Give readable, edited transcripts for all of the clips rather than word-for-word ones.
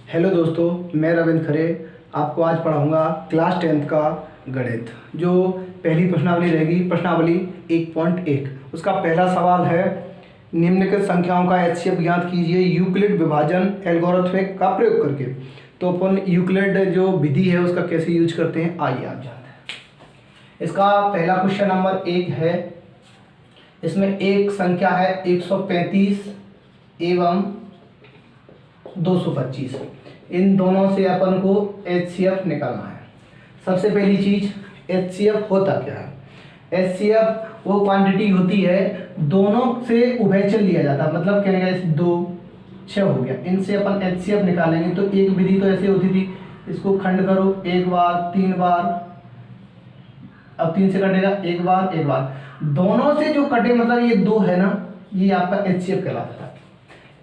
Hello दोस्तों, मैं रविंद्र खरे आपको आज पढ़ाऊंगा क्लास 10th का गणित। जो पहली प्रश्नावली रहेगी, प्रश्नावली 1.1, उसका पहला सवाल है निम्नलिखित संख्याओं का एचसीएफ ज्ञात कीजिए यूक्लिड विभाजन एल्गोरिथम का प्रयोग करके। तो अपन यूक्लिड जो विधि है उसका कैसे यूज करते हैं, आइए आप जानते हैं। इसका पहला क्वेश्चन नंबर 1 है। इसमें एक संख्या है 135 एवं 225। इन दोनों से अपन को एचसीएफ निकालना है। सबसे पहली चीज एचसीएफ होता क्या है। एचसीएफ वो क्वांटिटी होती है दोनों से उभयचर लिया जाता है, मतलब कहने का 2 6 हो गया, इनसे अपन एचसीएफ निकालेंगे। तो एक विधि तो ऐसे होती थी, इसको खंड करो, एक बार 3 बार, अब 3 से कटेगा एक बार, दोनों से जो कटे मतलब ये 2 है ना, ये आपका एचसीएफ कहलाता है।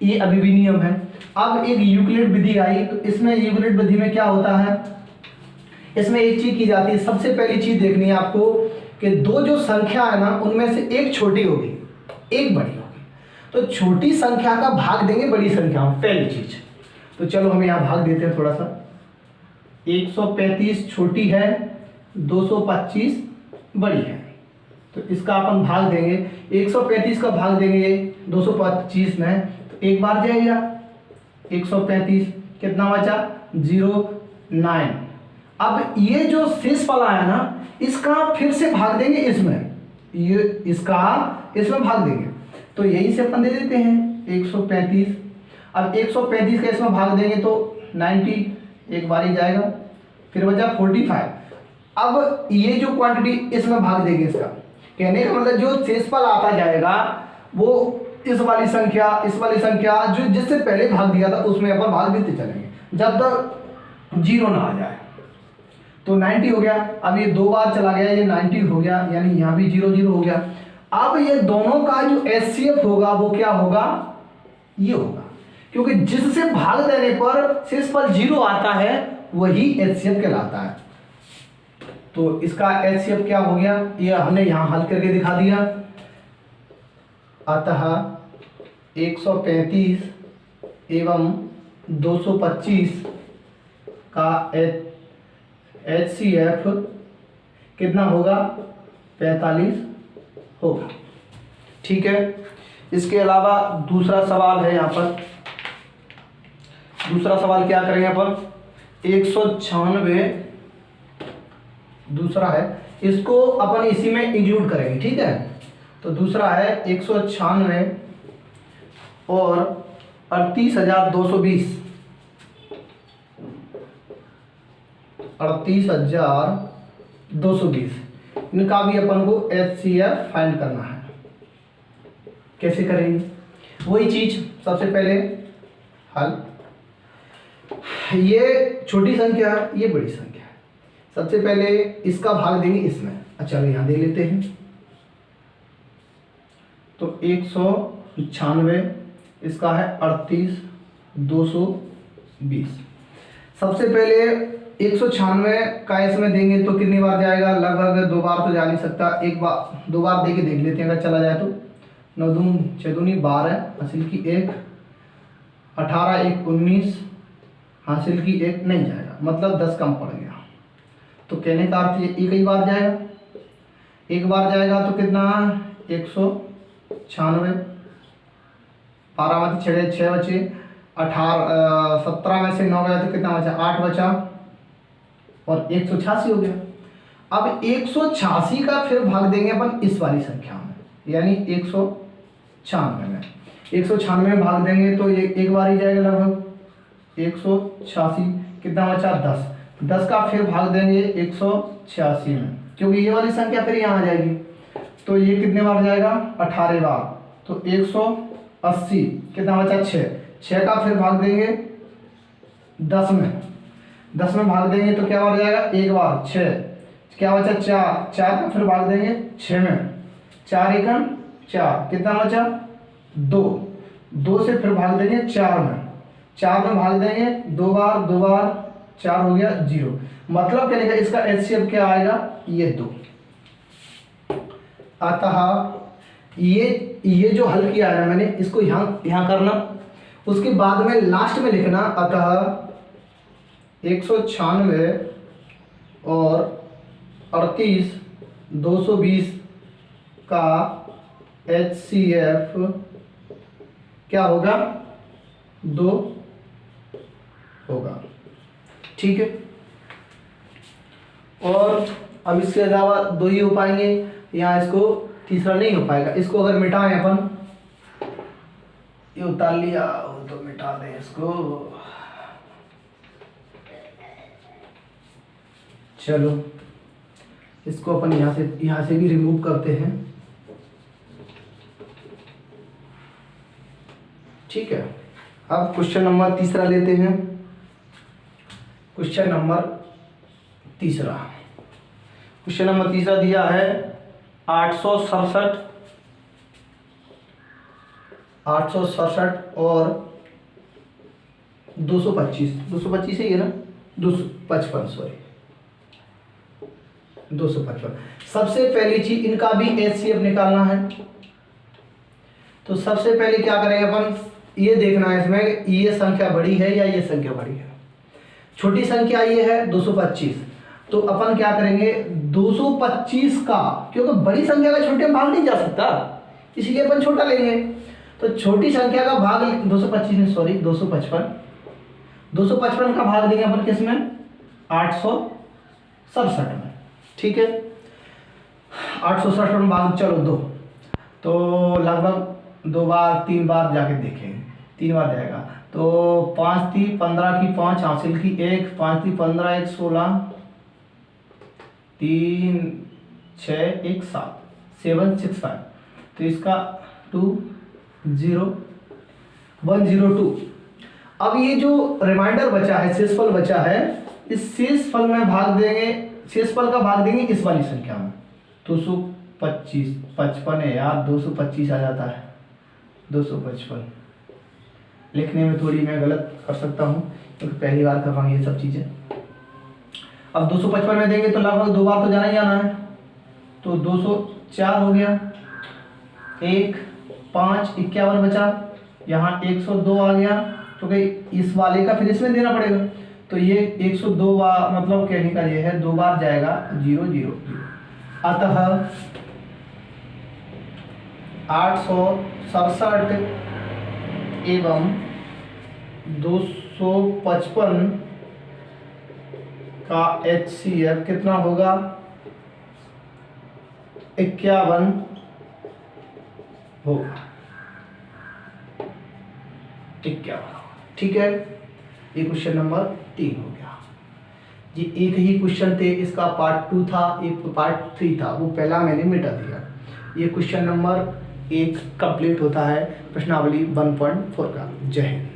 ये अभी भी नियम है। अब एक यूक्लिड विधि आई, तो इसमें यूक्लिड विधि में क्या होता है, इसमें एक चीज की जाती है। सबसे पहली चीज देखनी है आपको कि दो जो संख्या है ना, उनमें से एक छोटी होगी एक बड़ी होगी, तो छोटी संख्या का भाग देंगे बड़ी संख्या में, पहली चीज। तो चलो हम यहाँ भाग देते हैं थोड़ा सा। 135 छोटी है, 225 बड़ी है, तो इसका अपन भाग देंगे। 135 का भाग देंगे 225 में, तो एक बार जाएगा 135, कितना बचा 0 9। अब ये जो शेष वाला है ना, इसका फिर से भाग देंगे इसमें, ये इसका इसमें भाग देंगे, तो यही से अपन दे देते हैं 135। अब 135 का इसमें भाग देंगे तो 90, एक बार ही जाएगा, फिर बचा 45। अब ये जो क्वांटिटी इसमें भाग देंगे, इसका कहने का मतलब जो शेषफल आता जाएगा वो इस वाली संख्या जो जिससे पहले भाग दिया था उसमें अपन भाग देते चलेंगे जब तक 0 ना आ जाए। तो 90 हो गया। अब ये 2 बार चला गया, ये 90 हो गया, यानी यहाँ भी 0 0 हो गया। अब ये दोनों का जो एचसीएफ होगा वो क्या होगा, ये होगा, क्योंकि जिससे भाग देने पर शेषफल 0 आता है वही एचसीएफ कहलाता है। तो इसका एचसीएफ क्या हो गया, ये हमने यहाँ हल करके दिखा दिया। अतः 135 एवं 225 का एचसीएफ कितना होगा, 45 होगा। ठीक है। इसके अलावा दूसरा सवाल है यहाँ पर। दूसरा सवाल क्या करेंगे अपन, 196 दूसरा है, इसको अपन इसी में इंक्लूड करेंगे। ठीक है। तो दूसरा है 196 और 38,220, 38,220, इनका भी अपन को एचसीएफ फाइंड करना है। कैसे करेंगे, वही चीज, सबसे पहले हल, ये छोटी संख्या है, ये बड़ी संख्या है। सबसे पहले इसका भाग देंगे इसमें। अच्छा यहाँ दे लेते हैं। तो 196 इसका है 38,220। सबसे पहले 196 का इसमें देंगे तो कितनी बार जाएगा, लगभग 2 बार तो जा नहीं सकता, 1 बार 2 बार दे के देख लेते हैं। अगर चला जाए तो 9 दूनी 6 दूनी 12, हासिल की 1, 18 1 19, हासिल की 1 नहीं जाएगा, मतलब 10 कम पड़ गया। तो कहने का अर्थ ये एक ही बार जाएगा, एक बार जाएगा तो कितना 196, 12 में 6 बचे, 18 17 में से 9 गया तो कितना बचा 8 बचा, और 186 हो गया। अब 186 का फिर भाग देंगे अपन इस वाली संख्या में, यानी 196 में। 196 में भाग देंगे तो ये एक बार ही जाएगा लगभग 186, कितना बचा 10, 10 का फिर भाग देंगे 186 में, क्योंकि ये वाली संख्या फिर यहाँ आ जाएगी। तो ये कितने बार जाएगा 18 बार, तो 180, कितना बचा 6 का फिर भाग देंगे 10 में, 10 में भाग देंगे तो क्या बार जाएगा, एक बार 6, क्या बचा 4 का फिर भाग देंगे 6 में, 4 एकम 4, कितना बचा 2 से फिर भाग देंगे 4 में, 4 में भाग देंगे 2 बार 4 हो गया 0। मतलब क्या लिखा, इसका एचसीएफ क्या आएगा, ये 2। अतः ये जो हल किया है मैंने, इसको यहाँ करना, उसके बाद में लास्ट में लिखना अतः 196 और 38 220 का HCF क्या होगा? 2 होगा। ठीक है, और अब इसके अलावा 2 ही हो पाएंगे, यहाँ इसको तीसरा नहीं हो पाएगा। इसको अगर मिटाएं अपन, ये उतार लिया हो तो मिटा दें इसको। चलो इसको अपन यहाँ से भी रिमूव करते हैं। ठीक है, अब क्वेश्चन नंबर तीसरा लेते हैं। क्वेश्चन नंबर तीसरा दिया है 867 और 225 है ये ना, 255 सॉरी 255। सबसे पहली चीज इनका भी HCF निकालना है। तो सबसे पहले क्या करेंगे अपन, ये देखना है इसमें ये संख्या बड़ी है या ये संख्या बड़ी है। छोटी संख्या ये है 225, तो अपन क्या करेंगे 225 का, क्योंकि बड़ी संख्या का छोटे में भाग नहीं जा सकता, इसलिए अपन छोटा लेंगे। तो छोटी संख्या का भाग 255 का भाग देंगे अपन किसमें, 867 में। ठीक है, 867 में भाग चलो 2, तो लगभग 2 बार 3 बार जाके देखेंगे, 3 बार जाएगा। तो 5 × 3 = 15 की 5 हासिल की 1, 5 × 3 = 15, 1 = 16, 3 6 1 7 765। तो इसका 102। अब ये जो रिमाइंडर बचा है, शेषफल बचा है, इस शेषफल में भाग देंगे, शेषफल का भाग देंगे इस वाली संख्या में। 255 है यार, 225 आ जाता है, 255 लिखने में थोड़ी मैं गलत कर सकता हूँ क्योंकि पहली बार कर रहा हूँ ये सब चीज़ें। अब 255 में देंगे तो लगभग 2 बार तो जाना ही आना है, तो 204 हो गया, 1 5 51 बचा, यहाँ 102 आ गया, क्योंकि इस वाले का फिर इसमें देना पड़ेगा। तो ये 102 बार, मतलब कहने का ये है 2 बार जाएगा 0 0 0। अतः 867 एवं 255 का HCF कितना होगा, 51 होगा, 51। ठीक है, ये क्वेश्चन नंबर 3 हो गया। ये एक ही क्वेश्चन थे, इसका पार्ट 2 था, एक पार्ट 3 था, वो पहला मैंने मिटा दिया। ये क्वेश्चन नंबर 1 कंप्लीट होता है प्रश्नावली 1.4 का। जय हिंद।